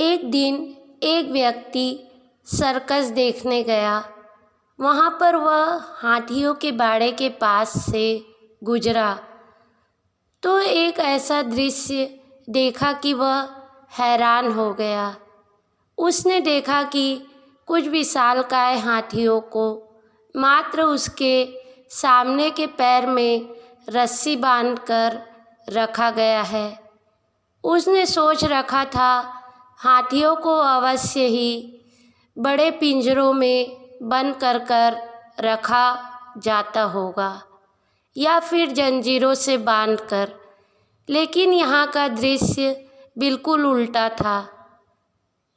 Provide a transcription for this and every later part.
एक दिन एक व्यक्ति सर्कस देखने गया। वहाँ पर वह हाथियों के बाड़े के पास से गुजरा तो एक ऐसा दृश्य देखा कि वह हैरान हो गया। उसने देखा कि कुछ विशालकाय हाथियों को मात्र उसके सामने के पैर में रस्सी बांधकर रखा गया है। उसने सोच रखा था हाथियों को अवश्य ही बड़े पिंजरों में बंद कर रखा जाता होगा या फिर जंजीरों से बांधकर, लेकिन यहाँ का दृश्य बिल्कुल उल्टा था।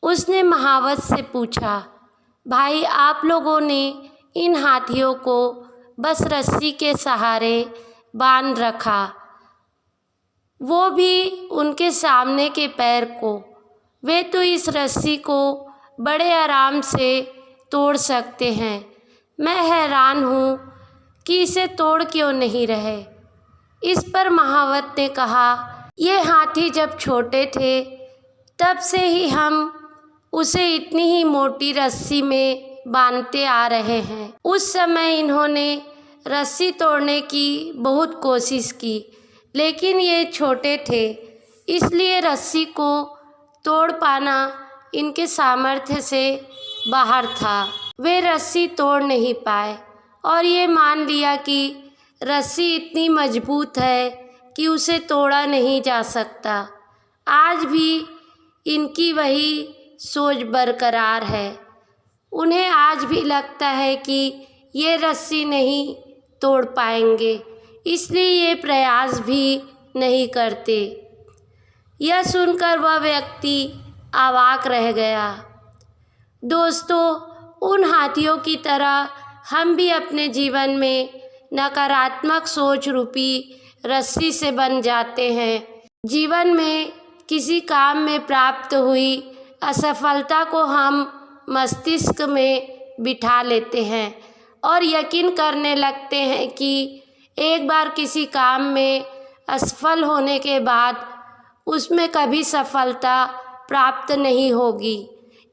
उसने महावत से पूछा, भाई आप लोगों ने इन हाथियों को बस रस्सी के सहारे बांध रखा, वो भी उनके सामने के पैर को। वे तो इस रस्सी को बड़े आराम से तोड़ सकते हैं। मैं हैरान हूँ कि इसे तोड़ क्यों नहीं रहे। इस पर महावत ने कहा, ये हाथी जब छोटे थे तब से ही हम उसे इतनी ही मोटी रस्सी में बांधते आ रहे हैं। उस समय इन्होंने रस्सी तोड़ने की बहुत कोशिश की, लेकिन ये छोटे थे, इसलिए रस्सी को तोड़ पाना इनके सामर्थ्य से बाहर था। वे रस्सी तोड़ नहीं पाए और ये मान लिया कि रस्सी इतनी मजबूत है कि उसे तोड़ा नहीं जा सकता। आज भी इनकी वही सोच बरकरार है। उन्हें आज भी लगता है कि ये रस्सी नहीं तोड़ पाएंगे, इसलिए ये प्रयास भी नहीं करते। यह सुनकर वह व्यक्ति अवाक रह गया। दोस्तों, उन हाथियों की तरह हम भी अपने जीवन में नकारात्मक सोच रूपी रस्सी से बन जाते हैं। जीवन में किसी काम में प्राप्त हुई असफलता को हम मस्तिष्क में बिठा लेते हैं और यकीन करने लगते हैं कि एक बार किसी काम में असफल होने के बाद उसमें कभी सफलता प्राप्त नहीं होगी।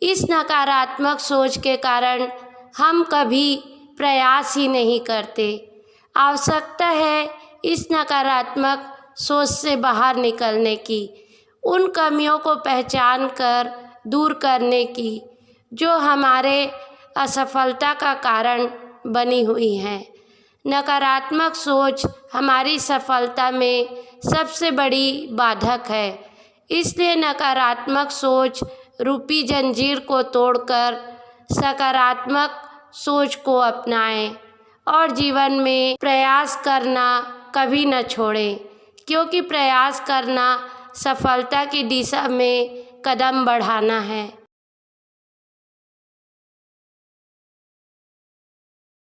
इस नकारात्मक सोच के कारण हम कभी प्रयास ही नहीं करते। आवश्यकता है इस नकारात्मक सोच से बाहर निकलने की, उन कमियों को पहचान कर दूर करने की जो हमारे असफलता का कारण बनी हुई हैं। नकारात्मक सोच हमारी सफलता में सबसे बड़ी बाधक है। इसलिए नकारात्मक सोच रूपी जंजीर को तोड़कर सकारात्मक सोच को अपनाएं और जीवन में प्रयास करना कभी न छोड़ें, क्योंकि प्रयास करना सफलता की दिशा में कदम बढ़ाना है।